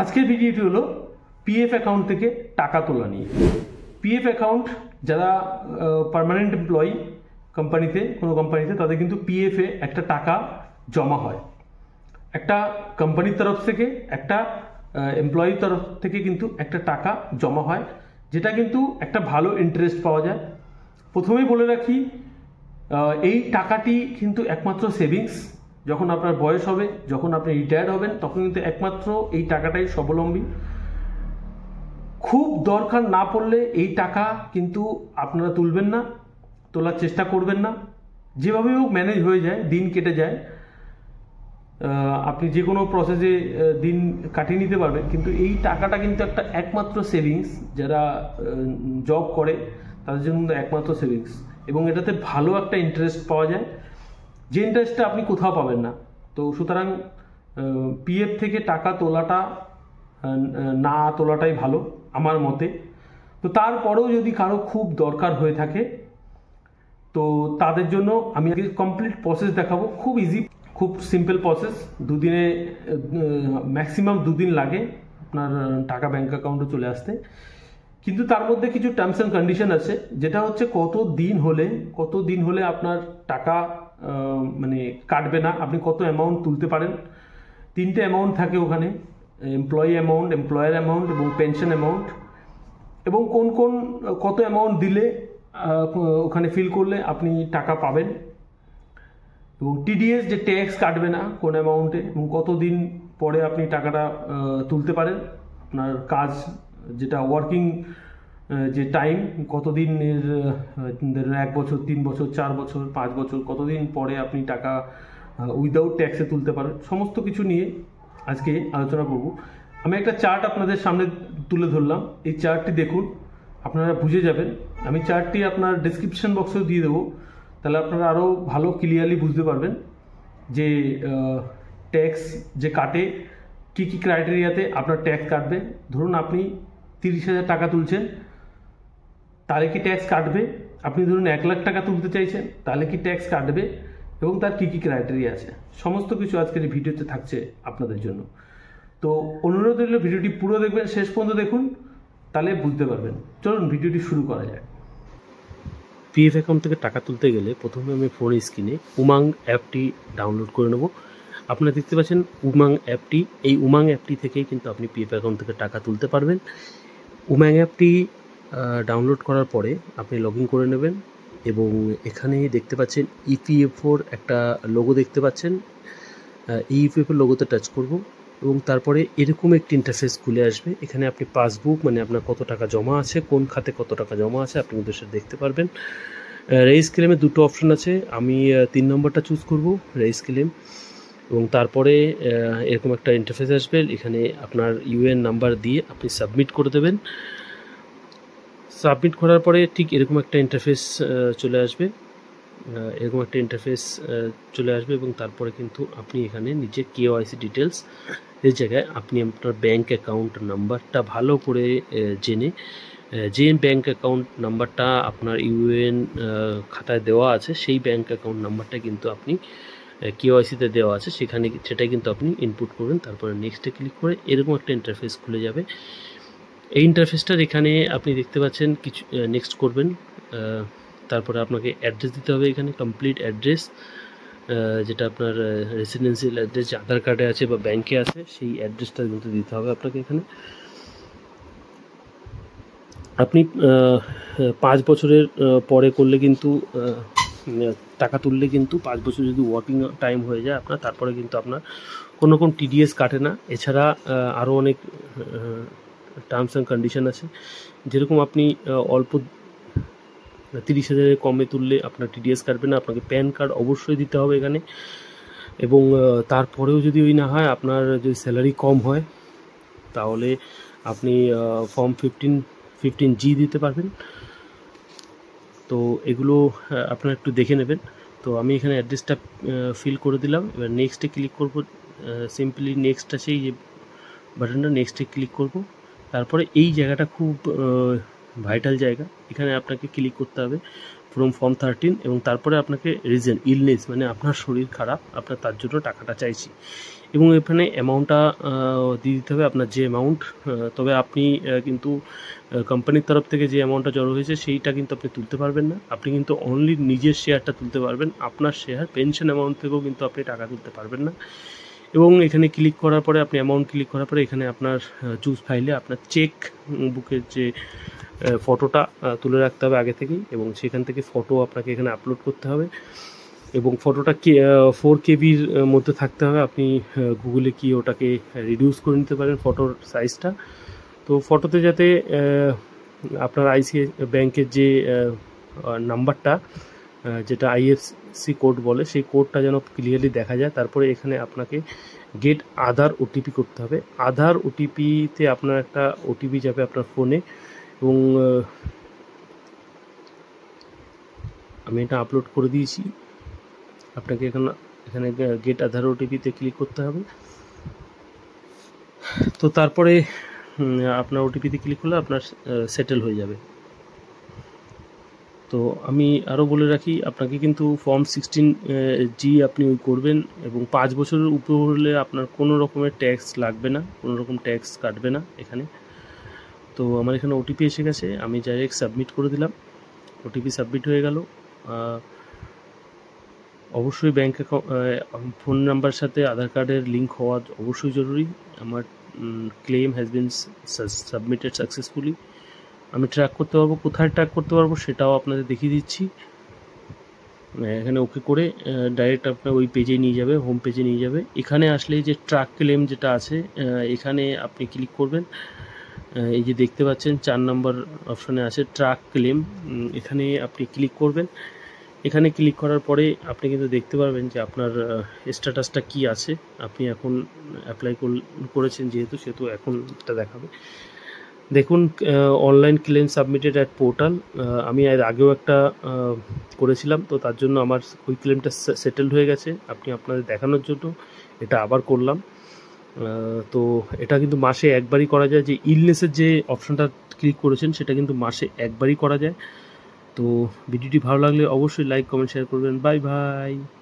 আজকের ভিডিওটি হলো পিএফ অ্যাকাউন্ট থেকে টাকা তোলা নিয়ে। পিএফ অ্যাকাউন্ট যারা পার্মানেন্ট এমপ্লয়ি কোম্পানিতে, কোনো কোম্পানিতে, তাদের কিন্তু পিএফ এ একটা টাকা জমা হয়। একটা কোম্পানির তরফ থেকে, একটা এমপ্লয়ির তরফ থেকে কিন্তু একটা টাকা জমা হয়, যেটা কিন্তু একটা ভালো ইন্টারেস্ট পাওয়া যায়। প্রথমেই বলে রাখি, এই টাকাটি কিন্তু একমাত্র সেভিংস। যখন আপনার বয়স হবে, যখন আপনি রিটায়ার্ড হবেন, তখন কিন্তু একমাত্র এই টাকাটাই স্বাবলম্বী। খুব দরকার না পড়লে এই টাকা কিন্তু আপনারা তুলবেন না, তোলার চেষ্টা করবেন না। যেভাবে হোক ম্যানেজ হয়ে যায়, দিন কেটে যায়, আপনি যে কোনো প্রসেসে দিন কাটিয়ে নিতে পারবেন। কিন্তু এই টাকাটা কিন্তু একটা একমাত্র সেভিংস। যারা জব করে তাদের জন্য একমাত্র সেভিংস, এবং এটাতে ভালো একটা ইন্টারেস্ট পাওয়া যায়, যে ইন্টারেস্টটা আপনি কোথাও পাবেন না। তো সুতরাং পিএফ থেকে টাকা তোলাটা না তোলাটাই ভালো আমার মতে। তো তারপরেও যদি কারো খুব দরকার হয়ে থাকে, তো তাদের জন্য আমি আজকে কমপ্লিট প্রসেস দেখাবো। খুব ইজি, খুব সিম্পল প্রসেস। দুদিনে, ম্যাক্সিমাম 2 দিন লাগে আপনার টাকা ব্যাঙ্ক অ্যাকাউন্টে চলে আসতে। কিন্তু তার মধ্যে কিছু টার্মস অ্যান্ড কন্ডিশন আছে, যেটা হচ্ছে কত দিন হলে আপনার টাকা মানে কাটবে না, আপনি কত অ্যামাউন্ট তুলতে পারেন। 3টে অ্যামাউন্ট থাকে ওখানে: এমপ্লয়ি অ্যামাউন্ট, এমপ্লয়ার অ্যামাউন্ট এবং পেনশন অ্যামাউন্ট। এবং কত অ্যামাউন্ট দিলে ওখানে ফিল করলে আপনি টাকা পাবেন, এবং টিডিএস যে ট্যাক্স কাটবে না কোন অ্যামাউন্টে, এবং কতদিন পরে আপনি টাকাটা তুলতে পারেন। আপনার কাজ যেটা ওয়ার্কিং যে টাইম, কতদিনের, 1 বছর, 3 বছর, 4 বছর, 5 বছর, কতদিন পরে আপনি টাকা উইদাউট ট্যাক্সে তুলতে পারেন, সমস্ত কিছু নিয়ে আজকে আলোচনা করব। আমি একটা চার্ট আপনাদের সামনে তুলে ধরলাম। এই চার্টটি দেখুন, আপনারা বুঝে যাবেন। আমি চার্টটি আপনার ডেসক্রিপশন বক্সেও দিয়ে দেবো, তাহলে আপনারা আরও ভালো ক্লিয়ারলি বুঝতে পারবেন যে ট্যাক্স যে কাটে, কী কী ক্রাইটেরিয়াতে আপনার ট্যাক্স কাটবে। ধরুন আপনি 30,000 টাকা তুলছেন, তাহলে কি ট্যাক্স কাটবে? আপনি ধরুন 1 লাখ টাকা তুলতে চাইছেন, তাহলে কি ট্যাক্স কাটবে, এবং তার কী কী ক্রাইটেরিয়া আছে, সমস্ত কিছু আজকের এই ভিডিওতে থাকছে আপনাদের জন্য। তো অনুরোধ রইল, ভিডিওটি পুরো দেখবেন, শেষ পর্যন্ত দেখুন, তাহলে বুঝতে পারবেন। চলুন ভিডিওটি শুরু করা যায়। পিএফ অ্যাকাউন্ট থেকে টাকা তুলতে গেলে প্রথমে আমি ফোন স্ক্রিনে উমাং অ্যাপটি ডাউনলোড করে নেব। আপনারা দেখতে পাচ্ছেন উমাং অ্যাপটি। এই উমাং অ্যাপটি থেকেই কিন্তু আপনি পিএফ অ্যাকাউন্ট থেকে টাকা তুলতে পারবেন। উমাং অ্যাপটি ডাউনলোড করার পরে আপনি লগ ইন করে নেবেন, এবং এখানে দেখতে পাচ্ছেন ইপিএফওর একটা লোগো দেখতে পাচ্ছেন। এই ইপিএফওর লোগোতে টাচ করব, এবং তারপরে এরকম একটি ইন্টারফেস খুলে আসবে। এখানে আপনি পাসবুক, মানে আপনার কত টাকা জমা আছে, কোন খাতে কত টাকা জমা আছে, আপনি কিন্তু সেটা দেখতে পারবেন। রেইজ ক্লেমে 2টো অপশন আছে, আমি 3 নম্বরটা চুজ করব, রেইজ ক্লেম। এবং তারপরে এরকম একটা ইন্টারফেস আসবে, এখানে আপনার ইউএন নাম্বার দিয়ে আপনি সাবমিট করে দেবেন। সাবমিট করার পরে ঠিক এরকম একটা ইন্টারফেস চলে আসবে, এবং তারপরে কিন্তু আপনি এখানে নিচে কেওয়াইসি ডিটেলস এর জায়গায় আপনি আপনার ব্যাঙ্ক অ্যাকাউন্ট নাম্বারটা ভালো করে জেনে, যে ব্যাঙ্ক অ্যাকাউন্ট নাম্বারটা আপনার ইউএন খাতায় দেওয়া আছে, সেই ব্যাঙ্ক অ্যাকাউন্ট নাম্বারটা কিন্তু আপনি কেওয়াইসিতে দেওয়া আছে, সেটাই কিন্তু আপনি ইনপুট করবেন। তারপরে নেক্সটে ক্লিক করে এরকম একটা ইন্টারফেস খুলে যাবে। এই ইন্টারফেসটার এখানে আপনি দেখতে পাচ্ছেন কিছু, নেক্সট করবেন। তারপরে আপনাকে অ্যাড্রেস দিতে হবে, এখানে কমপ্লিট অ্যাড্রেস, যেটা আপনার রেসিডেন্সিয়াল অ্যাড্রেস যে আধার কার্ডে আছে বা ব্যাংকে আছে, সেই অ্যাড্রেসটা কিন্তু দিতে হবে আপনাকে এখানে। আপনি 5 বছরের পরে করলে কিন্তু টাকা তুললে কিন্তু 5 বছর যদি ওয়ার্কিং টাইম হয়ে যায় আপনার, তারপরে কিন্তু আপনার কোনো রকম টিডিএস কাটে না। এছাড়া আরও অনেক টার্মস অ্যান্ড কন্ডিশন আছে, যেরকম আপনি অল্প 30,000 কমে তুললে আপনার টিডিএস কাটবে না। আপনাকে প্যান কার্ড অবশ্যই দিতে হবে এখানে, এবং তারপরেও যদি ওই না হয়, আপনার যদি স্যালারি কম হয়, তাহলে আপনি ফর্ম 15G দিতে পারবেন। তো এগুলো আপনারা একটু দেখে নেবেন। তো আমি এখানে অ্যাড্রেসটা ফিল করে দিলাম। এবার নেক্সটে ক্লিক করব, সিম্পলি নেক্সট আছে এই যে বাটনটা, নেক্সটে ক্লিক করব। তারপরে এই জায়গাটা খুব ভাইটাল জায়গা, এখানে আপনাকে ক্লিক করতে হবে ফ্রম ফর্ম 13, এবং তারপরে আপনাকে রিজন ইলনেস, মানে আপনার শরীর খারাপ, আপনার তার জন্য টাকাটা চাইছি, এবং এখানে অ্যামাউন্টটা দিয়ে দিতে হবে আপনার যে অ্যামাউন্ট, তবে আপনি কিন্তু কোম্পানির তরফ থেকে যে অ্যামাউন্টটা জড়ো হয়েছে সেইটা কিন্তু আপনি তুলতে পারবেন না। আপনি কিন্তু অনলি নিজের শেয়ারটা তুলতে পারবেন। আপনার শেয়ার পেনশন অ্যামাউন্ট থেকেও কিন্তু আপনি টাকা তুলতে পারবেন না। এবং এখানে ক্লিক করার পরে আপনি অ্যামাউন্ট ক্লিক করার পরে এখানে আপনার চুজ ফাইলে আপনার চেক বুকের যে ফটোটা তুলে রাখতে হবে আগে থেকেই, এবং সেখান থেকে ফটো আপনাকে এখানে আপলোড করতে হবে এবং ফটোটা 4 কেবির মধ্যে থাকতে হবে। আপনি গুগলে কি ওটাকে রিডিউস করে নিতে পারেন ফটোর সাইজটা। তো ফটোতে যাতে আপনার আইসিআইসিআই ব্যাংকের যে নাম্বারটা, যেটা আইএফসি কোড বলে, সেই কোডটা যেন ক্লিয়ারলি দেখা যায়। তারপরে এখানে আপনাকে গেট আধার ওটিপি করতে হবে। আধার ওটিপিতে আপনার একটা ওটিপি যাবে আপনার ফোনে, এবং আমি এটা আপলোড করে দিয়েছি। আপনাকে এখানে গেট আধার ওটিপিতে ক্লিক করতে হবে। তো তারপরে আপনার ওটিপিতে ক্লিক করলে আপনার সেটেল হয়ে যাবে। তো আমি আরও বলে রাখি, আপনাকে কিন্তু ফর্ম 16G আপনি ওই করবেন, এবং 5 বছরের উপর হলে আপনার কোনো রকমের ট্যাক্স লাগবে না, কোনো রকম ট্যাক্স কাটবে না এখানে। তো আমার এখানে ওটিপি এসে গেছে, আমি ডাইরেক্ট সাবমিট করে দিলাম। ওটিপি সাবমিট হয়ে গেল। অবশ্যই ব্যাঙ্ক অ্যাকাউন্ট ফোন নাম্বারের সাথে আধার কার্ডের লিঙ্ক হওয়া অবশ্যই জরুরি। আমার claim has been submitted successfully. আমি ট্র্যাক করতে পারবো, কোথায় ট্র্যাক করতে পারবো সেটাও আপনাদের দেখিয়ে দিচ্ছি। এখানে ওকে করে ডাইরেক্ট আপনার ওই পেজে নিয়ে যাবে, হোম পেজে নিয়ে যাবে। এখানে আসলে যে ট্র্যাক ক্লেম যেটা আছে, এখানে আপনি ক্লিক করবেন। এই যে দেখতে পাচ্ছেন 4 নম্বর অপশানে আছে ট্র্যাক ক্লেম, এখানে আপনি ক্লিক করবেন। এখানে ক্লিক করার পরে আপনি কিন্তু দেখতে পারবেন যে আপনার স্ট্যাটাসটা কি আছে। আপনি এখন অ্যাপ্লাই করেছেন সেহেতু এখন এটা দেখাবে। দেখুন, online claim submitted at portal. আমি এর আগেও একটা করেছিলাম, তো তার জন্য আমার ওই ক্লেমটা সেটেলড হয়ে গেছে। আপনি আপনাদের দেখানোর জন্য এটা আবার করলাম। তো এটা কিন্তু মাসে একবারই করা যায়। যে ইলনেসের যে অপশানটা ক্লিক করেছেন সেটা কিন্তু মাসে একবারই করা যায়। তো ভিডিওটি ভালো লাগলে অবশ্যই লাইক, কমেন্ট, শেয়ার করবেন। Bye bye.